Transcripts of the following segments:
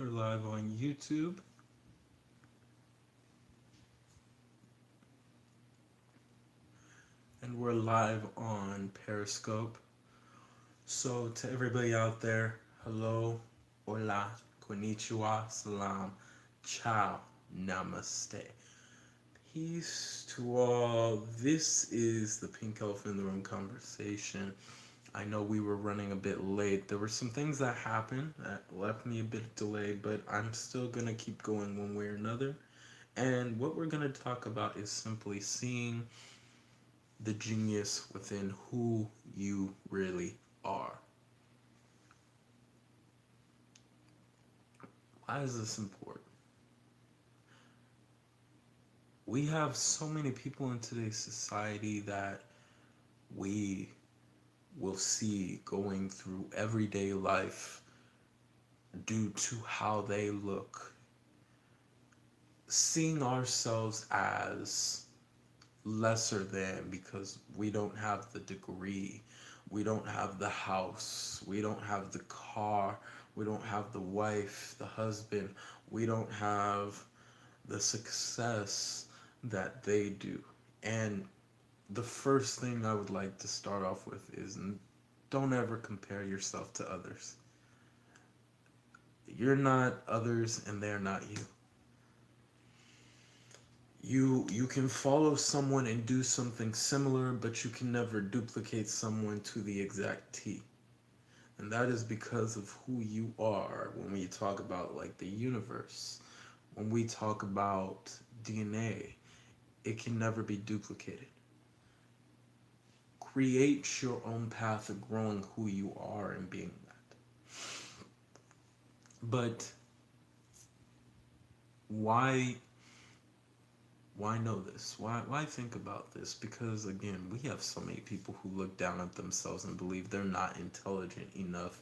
We're live on YouTube. And we're live on Periscope. So, to everybody out there, hello, Hola, Konnichiwa, Salaam, Ciao Namaste. Peace to all. This is the Pink Elephant in the Room conversation. I know we were running a bit late. There were some things that happened that left me a bit delayed, but I'm still going to keep going one way or another. And what we're going to talk about is simply seeing the genius within who you really are. Why is this important? We have so many people in today's society that we will see going through everyday life due to how they look, seeing ourselves as lesser than because we don't have the degree, we don't have the house, we don't have the car, we don't have the wife, the husband, we don't have the success that they do. And the first thing I would like to start off with is don't ever compare yourself to others. You're not others and they're not you. You can follow someone and do something similar, but you can never duplicate someone to the exact T. And that is because of who you are when we talk about like the universe. When we talk about DNA, it can never be duplicated. Create your own path of growing who you are and being that. But why know this? Why think about this? Because again, we have so many people who look down at themselves and believe they're not intelligent enough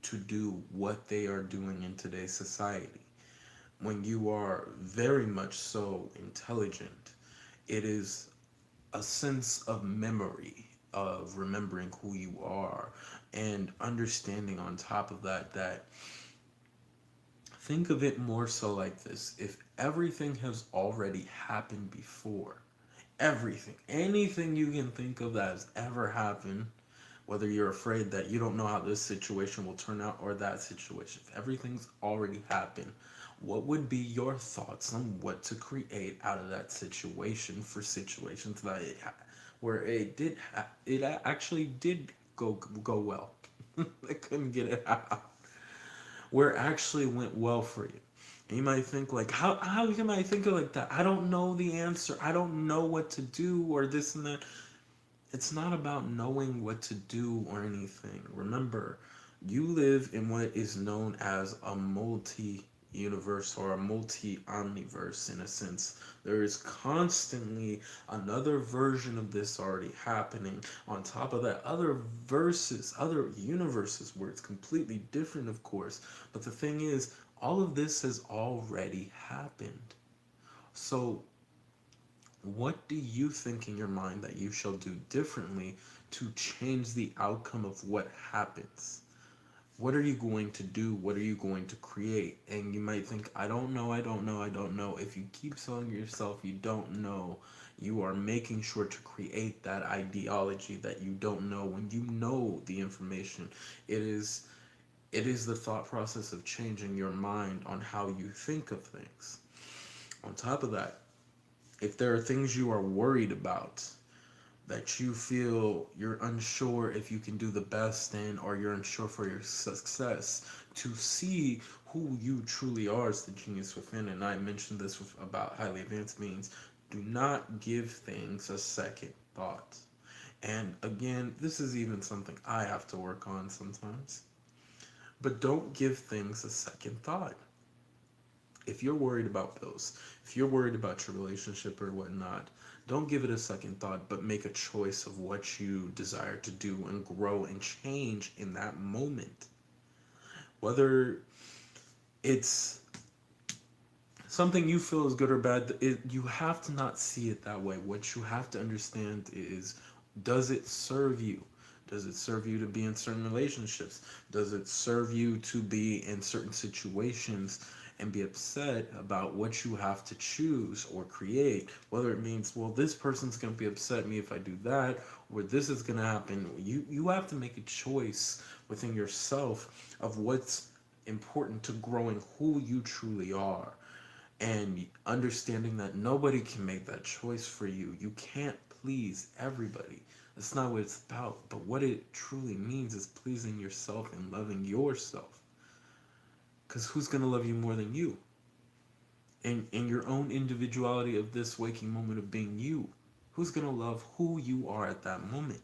to do what they are doing in today's society. When you are very much so intelligent, it is a sense of memory, of remembering who you are, and understanding on top of that that think of it more so like this. If everything has already happened before, everything, anything you can think of that has ever happened, whether you're afraid that you don't know how this situation will turn out or that situation, if everything's already happened, what would be your thoughts on what to create out of that situation for situations that where it actually did go well? I couldn't get it out. Where it actually went well for you. And you might think like, how can I think of like that? I don't know the answer. I don't know what to do or this and that. It's not about knowing what to do or anything. Remember, you live in what is known as a multi-universe or a multi-omniverse in a sense. There is constantly another version of this already happening. On top of that, other verses, other universes where it's completely different, of course. But the thing is, all of this has already happened. So what do you think in your mind that you shall do differently to change the outcome of what happens? What are you going to do? What are you going to create? And you might think, I don't know, I don't know, I don't know. If you keep telling yourself you don't know, you are making sure to create that ideology that you don't know when you know the information. It is the thought process of changing your mind on how you think of things. On top of that, if there are things you are worried about that you feel you're unsure if you can do the best in or you're unsure for your success, to see who you truly are as the genius within. And I mentioned this about highly advanced beings. Do not give things a second thought. And again, this is even something I have to work on sometimes. But don't give things a second thought. If you're worried about bills, if you're worried about your relationship or whatnot, don't give it a second thought, but make a choice of what you desire to do and grow and change in that moment. Whether it's something you feel is good or bad, you have to not see it that way. What you have to understand is, does it serve you? Does it serve you to be in certain relationships? Does it serve you to be in certain situations and be upset about what you have to choose or create? Whether it means, well, this person's going to be upset at me if I do that, or this is going to happen. You have to make a choice within yourself of what's important to growing who you truly are, and understanding that nobody can make that choice for you. You can't please everybody. That's not what it's about. But what it truly means is pleasing yourself and loving yourself. Because who's going to love you more than you? In your own individuality of this waking moment of being you, who's going to love who you are at that moment?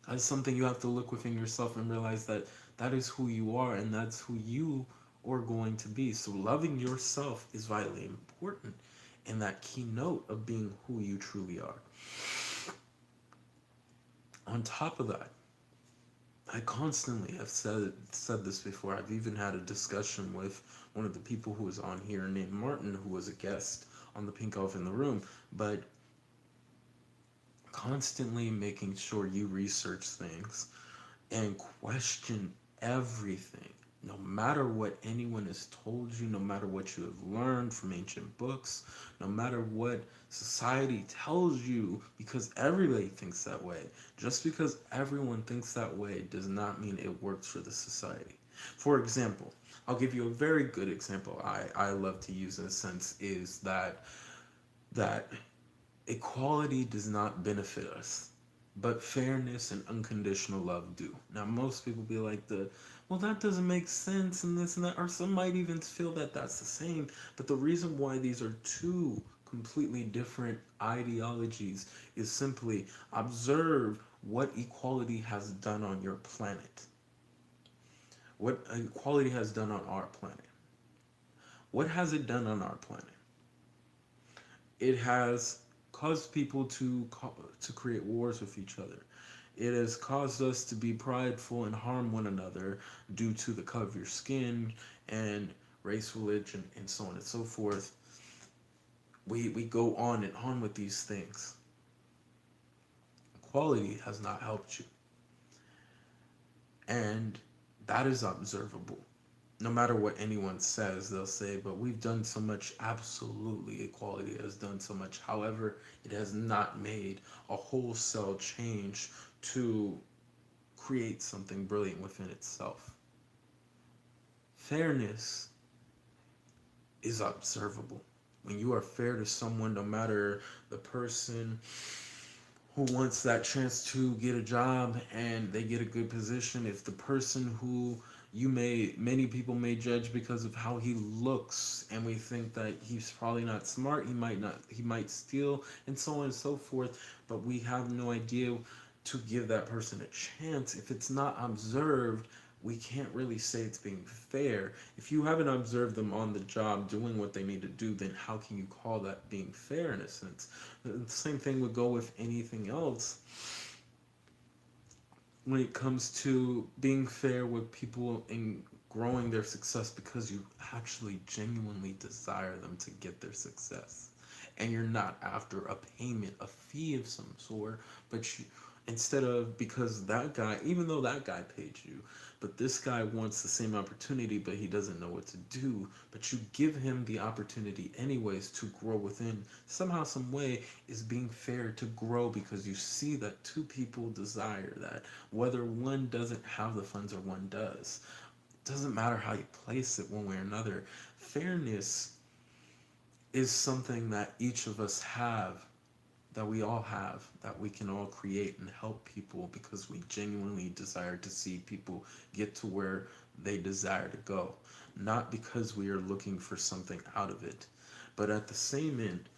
That's something you have to look within yourself and realize that that is who you are and that's who you are going to be. So loving yourself is vitally important in that keynote of being who you truly are. On top of that, I constantly have said this before. I've even had a discussion with one of the people who was on here named Martin, who was a guest on the Pink Elf in the Room. But constantly making sure you research things and question everything. No matter what anyone has told you, no matter what you have learned from ancient books, no matter what society tells you, because everybody thinks that way. Just because everyone thinks that way does not mean it works for the society. For example, I'll give you a very good example I love to use in a sense is that equality does not benefit us, but fairness and unconditional love do. Now, most people be like, well, that doesn't make sense, and this and that, or some might even feel that that's the same. But the reason why these are two completely different ideologies is simply observe what equality has done on your planet. What equality has done on our planet. What has it done on our planet? It has caused people to create wars with each other. It has caused us to be prideful and harm one another due to the color of your skin and race, religion, and so on and so forth. We go on and on with these things. Equality has not helped you. And that is observable. No matter what anyone says, they'll say, but we've done so much. Absolutely, equality has done so much. However, it has not made a wholesale change to create something brilliant within itself. Fairness is observable. When you are fair to someone, no matter the person who wants that chance to get a job and they get a good position, if the person who many people may judge because of how he looks, and we think that he's probably not smart, he might steal, and so on and so forth, but we have no idea to give that person a chance. If it's not observed, we can't really say it's being fair. If you haven't observed them on the job doing what they need to do, then how can you call that being fair in a sense? The same thing would go with anything else when it comes to being fair with people and growing their success, because you actually genuinely desire them to get their success. And you're not after a payment, a fee of some sort, but you, instead of, because that guy, even though that guy paid you, but this guy wants the same opportunity, but he doesn't know what to do, but you give him the opportunity anyways to grow within somehow, some way, is being fair to grow, because you see that two people desire that, whether one doesn't have the funds or one does. It doesn't matter how you place it one way or another. Fairness is something that each of us have, that we all have, that we can all create and help people, because we genuinely desire to see people get to where they desire to go, not because we are looking for something out of it. But at the same end,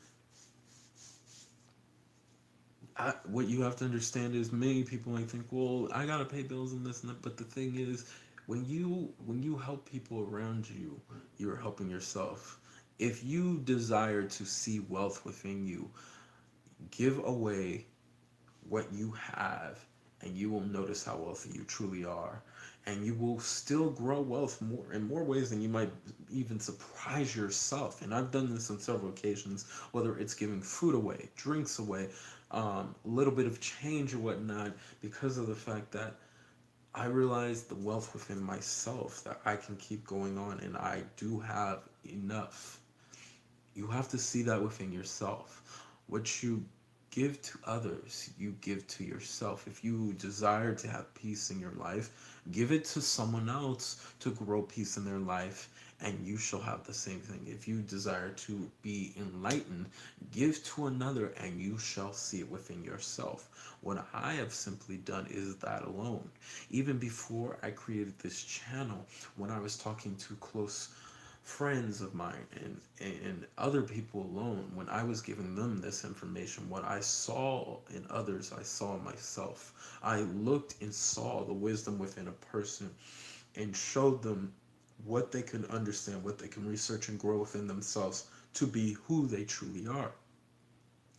what you have to understand is many people might think, well, I gotta pay bills and this and that, but the thing is, when you help people around you, you're helping yourself. If you desire to see wealth within you, give away what you have, and you will notice how wealthy you truly are, and you will still grow wealth more in more ways than you might even surprise yourself. And I've done this on several occasions, whether it's giving food away, drinks away, a little bit of change or whatnot because of the fact that I realize the wealth within myself that I can keep going on and I do have enough. You have to see that within yourself. What you give to others, you give to yourself. If you desire to have peace in your life, give it to someone else to grow peace in their life, and you shall have the same thing. If you desire to be enlightened, give to another, and you shall see it within yourself. What I have simply done is that alone. Even before I created this channel, when I was talking to close friends of mine and other people alone, when I was giving them this information, what I saw in others, I saw in myself. I looked and saw the wisdom within a person and showed them what they can understand, what they can research and grow within themselves to be who they truly are.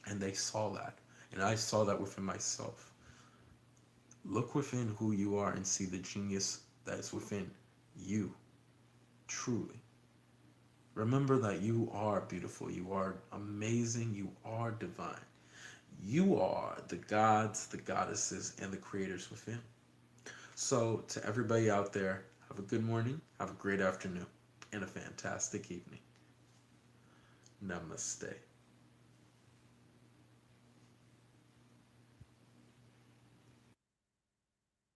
And they saw that. And I saw that within myself. Look within who you are and see the genius that is within you, truly. Remember that you are beautiful, you are amazing, you are divine. You are the gods, the goddesses, and the creators within. So, to everybody out there, have a good morning, have a great afternoon, and a fantastic evening. Namaste.